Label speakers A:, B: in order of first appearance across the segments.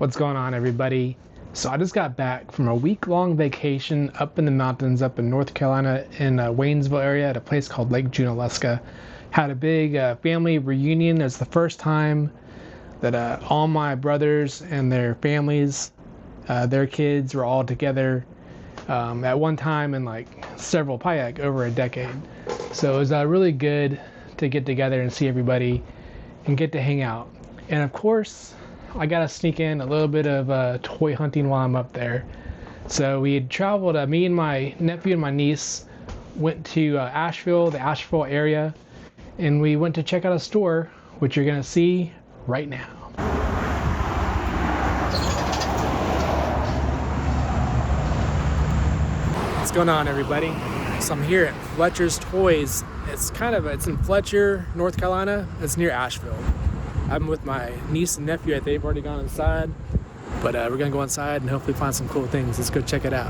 A: What's going on, everybody? So I just got back from a week-long vacation up in the mountains up in North Carolina in Waynesville area at a place called Lake Junaluska. Had a big family reunion. It's the first time that all my brothers and their families, their kids were all together at one time in probably over a decade. So it was really good to get together and see everybody and get to hang out. And of course, I got to sneak in a little bit of toy hunting while I'm up there. So we had traveled, me and my nephew and my niece went to Asheville, the Asheville area, and we went to check out a store, which you're going to see right now. What's going on, everybody? So I'm here at Fletcher's Toys. It's in Fletcher, North Carolina. It's near Asheville. I'm with my niece and nephew. They've already gone inside, but we're gonna go inside and hopefully find some cool things. Let's go check it out.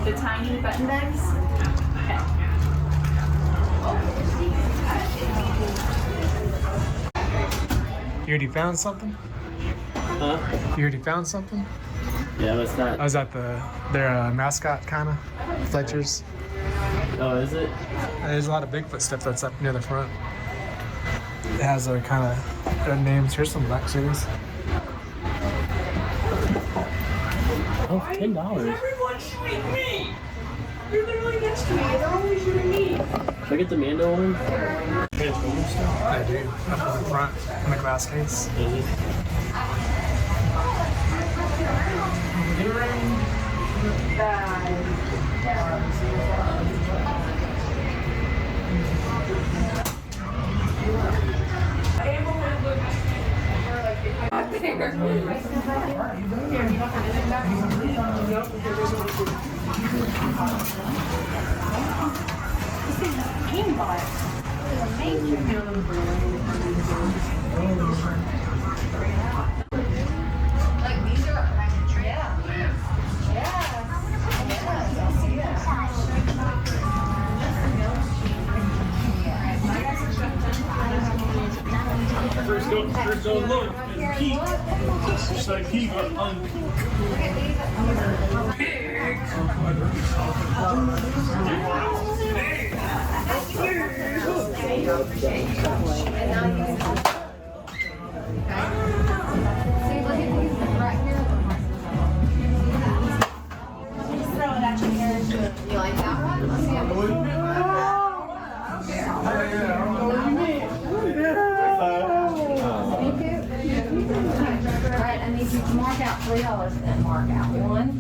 B: The tiny button bags?
A: You already found something?
C: Huh?
A: You already found something?
C: Yeah, what's that?
A: I was at their mascot, kind of, Fletcher's.
C: Oh, is it?
A: There's a lot of Bigfoot stuff that's up near the front. It has their kind of good names. Here's some Black Series.
C: Oh, $10.
B: Everyone's shooting me! You're literally next to me. They're always shooting me.
C: Should I get the Mando one?
A: I do. Up in the front, in the glass case.
C: Is it?
B: Like these are,
D: First go look and keep. Just like keep
B: you like that one? Let's see it. Alright, I need you to mark out $3 then. Mark out one.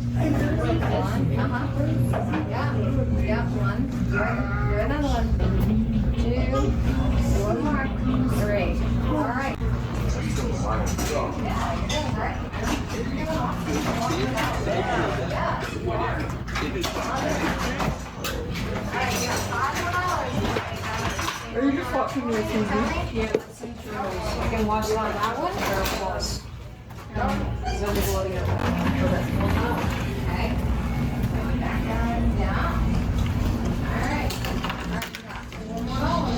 B: Yeah, one. Do another one. Two. One more. Three. Alright. Alright, you got $5.
E: Are you just watching your TV?
B: Yeah, that's interesting. I can watch like that one or plus. Okay. Back down. Alright. One more roll.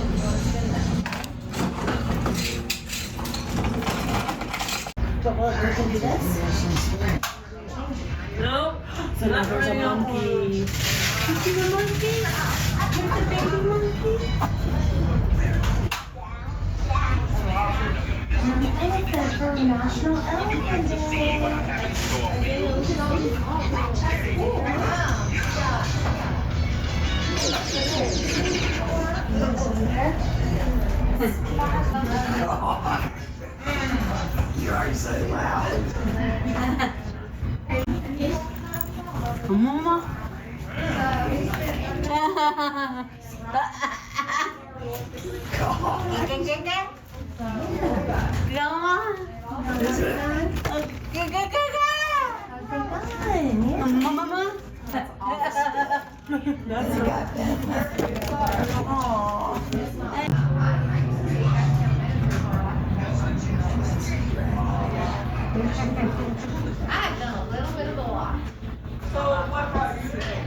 E: But what, we can do this? No. So now there's a monkey. You see the monkey? Here's the baby monkey. Elephant for National Elephant Day.
F: You already said it loud.
E: Mama.
F: Is it?
E: Mama. That's awesome. That's
B: I've done a little bit of a lot.
E: So what brought you today?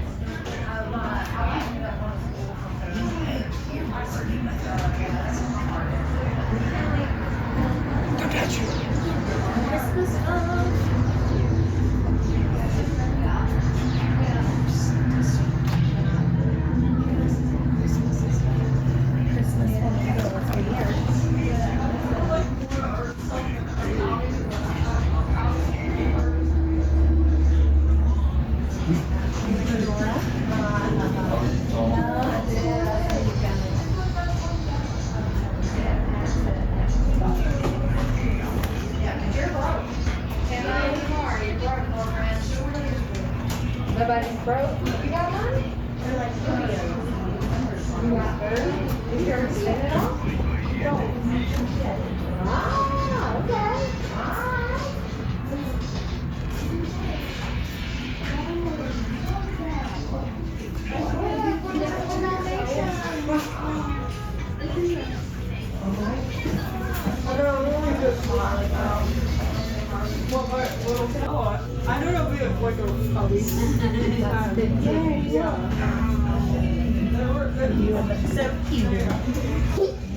E: Christmas
B: Nobody's broke. You got money? They're like studios. You got food? You sure to spend it all? Ah, okay.
E: I don't know if we have like a so cute.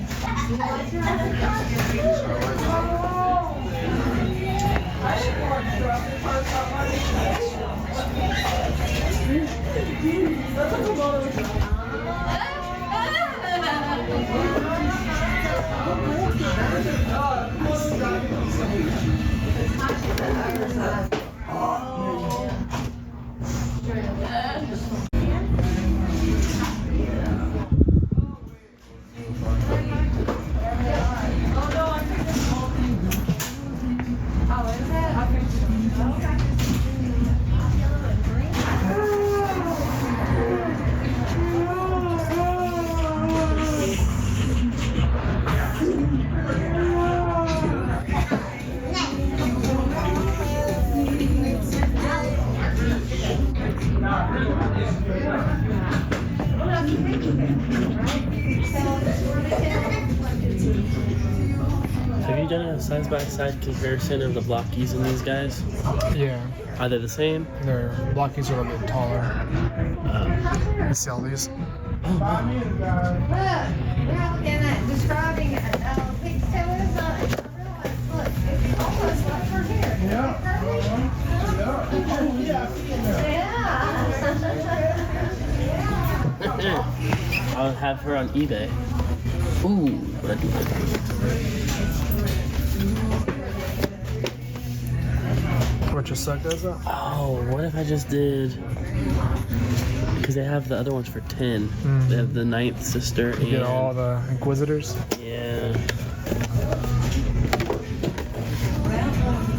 C: Have you done a side-by-side comparison of the blockies in these guys?
A: Yeah,
C: Are they the same?
A: their blockies are a little bit taller. I see all these.
B: Look, we're looking at describing pigtails. I realized, look, it's almost like her hair. Yeah.
C: I'll have her on eBay. Ooh, what I do like.
A: What your suck does that?
C: Oh, what if I just did? Because they have the other ones for 10. They have the ninth sister
A: You get all the Inquisitors.
C: yeah.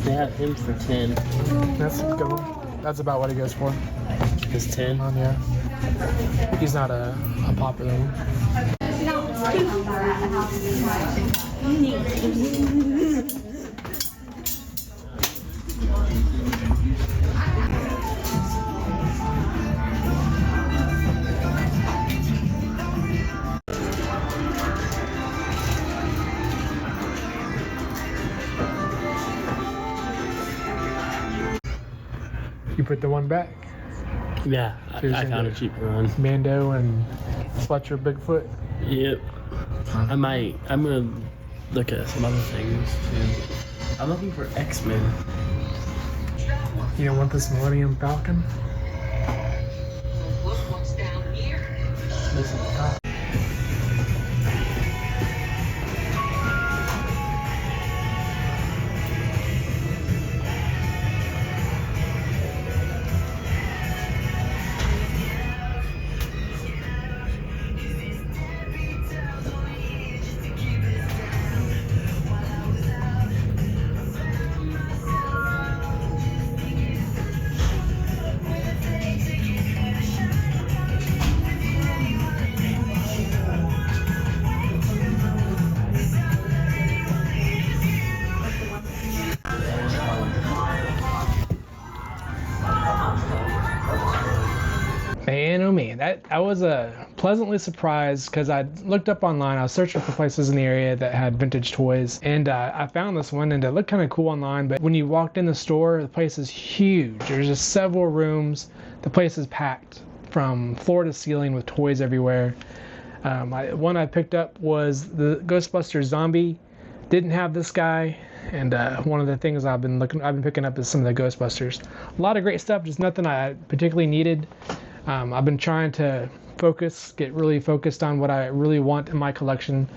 C: They have him for 10.
A: That's a good one. That's about what he goes for.
C: It's 10.
A: Yeah. He's not a popular one. put the one back?
C: Yeah, I found a cheaper one.
A: Mando and Fletcher Bigfoot.
C: Yep. I'm gonna look at some other things too. I'm looking for X-Men.
A: You don't want this Millennium Falcon?
G: Look what's down here.
A: This is the top. Man, oh man, I was pleasantly surprised because I looked up online. I was searching for places in the area that had vintage toys, and I found this one, and it looked kind of cool online. But when you walked in the store, the place is huge. There's just several rooms. The place is packed from floor to ceiling with toys everywhere. One I picked up was the Ghostbusters zombie. Didn't have this guy, and one of the things I've been picking up is some of the Ghostbusters. A lot of great stuff, just nothing I particularly needed. I've been trying to get really focused on what I really want in my collection.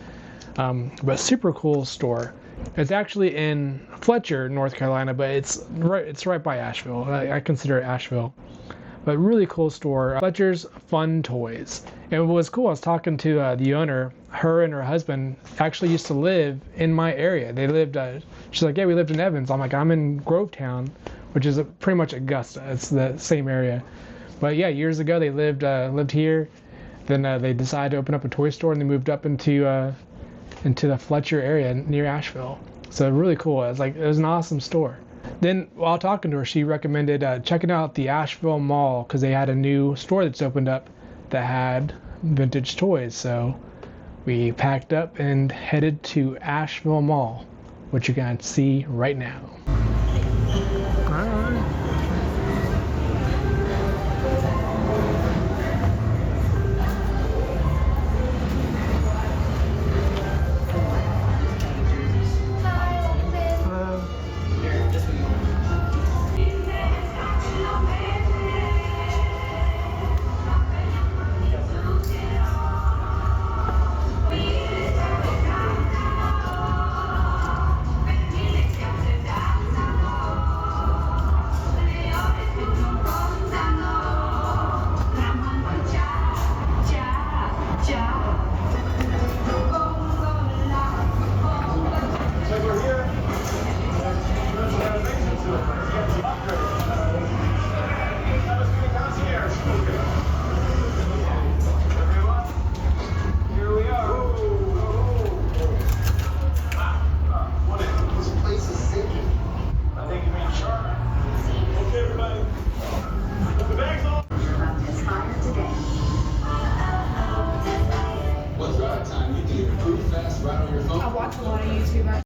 A: But super cool store. It's actually in Fletcher, North Carolina, but it's right by Asheville. I consider it Asheville. But really cool store. Fletcher's Fun Toys. And what was cool, I was talking to the owner. Her and her husband actually used to live in my area. They lived, she's like, yeah, we lived in Evans. I'm like, I'm in Grovetown, which is pretty much Augusta. It's the same area. But yeah, years ago they lived here. Then they decided to open up a toy store, and they moved up into the Fletcher area near Asheville. So really cool. It was an awesome store. Then while talking to her, she recommended checking out the Asheville Mall because they had a new store that's opened up that had vintage toys. So we packed up and headed to Asheville Mall, which you can see right now. All right.
B: I watch a lot of YouTube.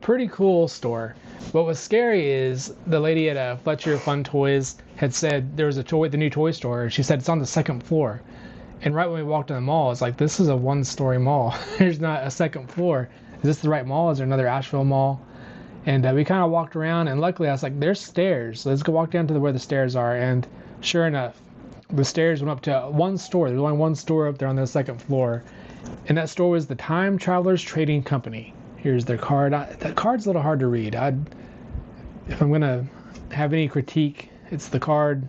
A: Pretty cool store. What was scary is the lady at Fletcher Fun Toys had said there was the new toy store, and she said it's on the second floor. And right when we walked in the mall, it's like, this is a one-story mall. There's not a second floor. Is this the right mall? Is there another Asheville Mall? And we kind of walked around, and luckily I was like, there's stairs. Let's go walk down to where the stairs are. And sure enough, the stairs went up to one store. There's only one store up there on the second floor. And that store was the Time Travelers Trading Company. Here's their card. That card's a little hard to read. If I'm going to have any critique, it's the card.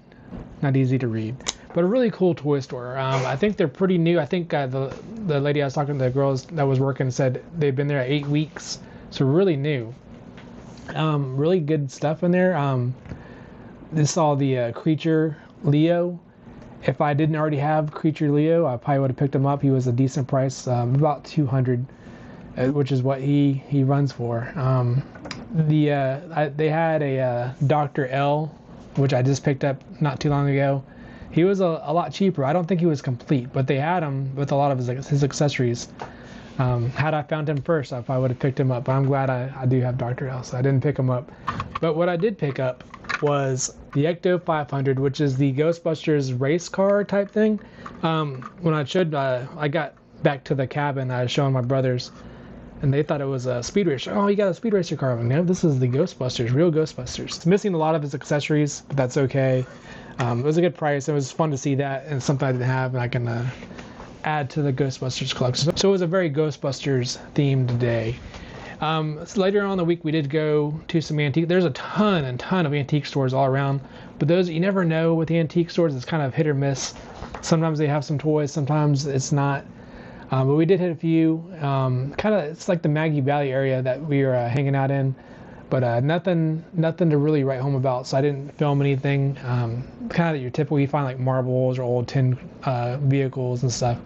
A: Not easy to read. But a really cool toy store. I think they're pretty new. I think the lady I was talking to, the girls that was working, said they've been there 8 weeks. So really new. Really good stuff in there. This saw the Creature Leo. If I didn't already have Creature Leo, I probably would have picked him up. He was a decent price, about $200, which is what he runs for. They had a Dr. L, which I just picked up not too long ago. He was a lot cheaper. I don't think he was complete, but they had him with a lot of his accessories. Had I found him first, I probably would have picked him up. But I'm glad I do have Dr. L, so I didn't pick him up. But what I did pick up was the Ecto 500, which is the Ghostbusters race car type thing. When I got back to the cabin. I was showing my brothers, and they thought it was a Speed Racer. Oh, you got a Speed Racer car. No, this is the Ghostbusters, real Ghostbusters. It's missing a lot of its accessories, but that's okay. It was a good price. It was fun to see that, and something I didn't have, and I can add to the Ghostbusters collection. So it was a very Ghostbusters themed day. So later on in the week, we did go to some antique. There's a ton of antique stores all around, but those, you never know with the antique stores. It's kind of hit or miss. Sometimes they have some toys, sometimes it's not. But we did hit a few. Kind of, it's like the Maggie Valley area that we were hanging out in, but nothing to really write home about. So I didn't film anything. Kind of your typical, you find like marbles or old tin vehicles and stuff.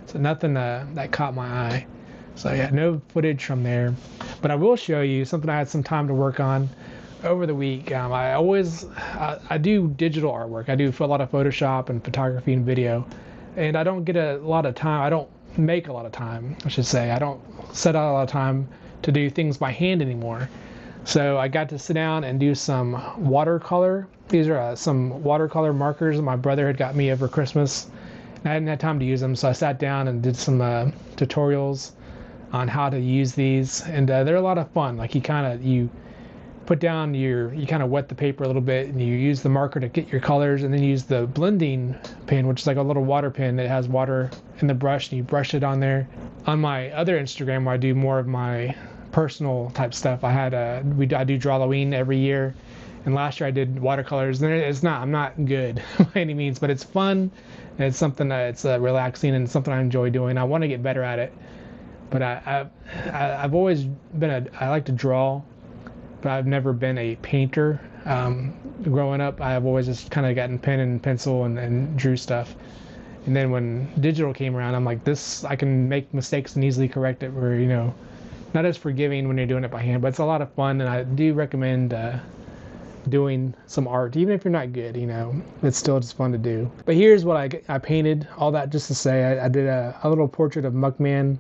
A: So nothing that caught my eye. So yeah, no footage from there. But I will show you something I had some time to work on over the week. I do digital artwork. I do a lot of Photoshop and photography and video, and I don't get a lot of time. I don't make a lot of time, I should say. I don't set out a lot of time to do things by hand anymore. So I got to sit down and do some watercolor. These are some watercolor markers my brother had got me over Christmas. I hadn't had time to use them, so I sat down and did some tutorials on how to use these, and they're a lot of fun. Like you put down you kind of wet the paper a little bit, and you use the marker to get your colors, and then use the blending pen, which is like a little water pen that has water in the brush, and you brush it on there. On my other Instagram, where I do more of my personal type stuff, I do Drawloween every year, and last year I did watercolors. And I'm not good by any means, but it's fun, and it's something that's relaxing and something I enjoy doing. I want to get better at it. But I've always been I like to draw, but I've never been a painter. Growing up, I've always just kind of gotten pen and pencil and drew stuff. And then when digital came around, I'm like, I can make mistakes and easily correct it. Where, not as forgiving when you're doing it by hand, but it's a lot of fun, and I do recommend doing some art, even if you're not good. It's still just fun to do. But here's what I painted. All that just to say, I did a little portrait of Muckman.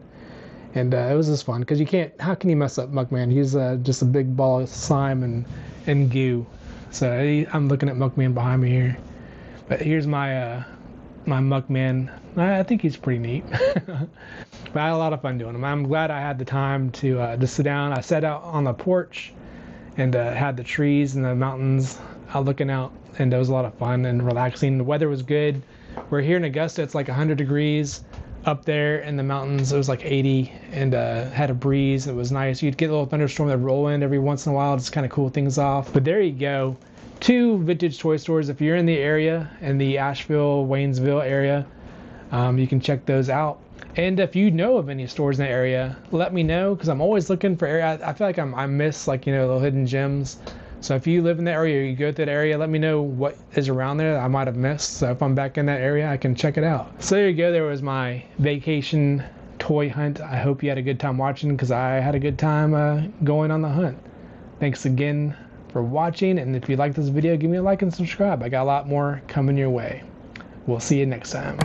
A: And it was just fun, because how can you mess up Muckman? He's just a big ball of slime and goo. So I'm looking at Muckman behind me here. But here's my Muckman. I think he's pretty neat. But I had a lot of fun doing him. I'm glad I had the time to sit down. I sat out on the porch and had the trees and the mountains looking out. And it was a lot of fun and relaxing. The weather was good. We're here in Augusta. It's like 100 degrees. Up there in the mountains, it was like 80, and had a breeze. It was nice. You'd get a little thunderstorm that roll in every once in a while, just kind of cool things off. But there you go. 2 vintage toy stores. If you're in the area, in the Asheville, Waynesville area, you can check those out. And if you know of any stores in the area, let me know, because I'm always looking for area. I feel like I miss little hidden gems. So if you live in the area or you go to that area, let me know what is around there that I might have missed. So if I'm back in that area, I can check it out. So there you go. There was my vacation toy hunt. I hope you had a good time watching, because I had a good time going on the hunt. Thanks again for watching. And if you like this video, give me a like and subscribe. I got a lot more coming your way. We'll see you next time.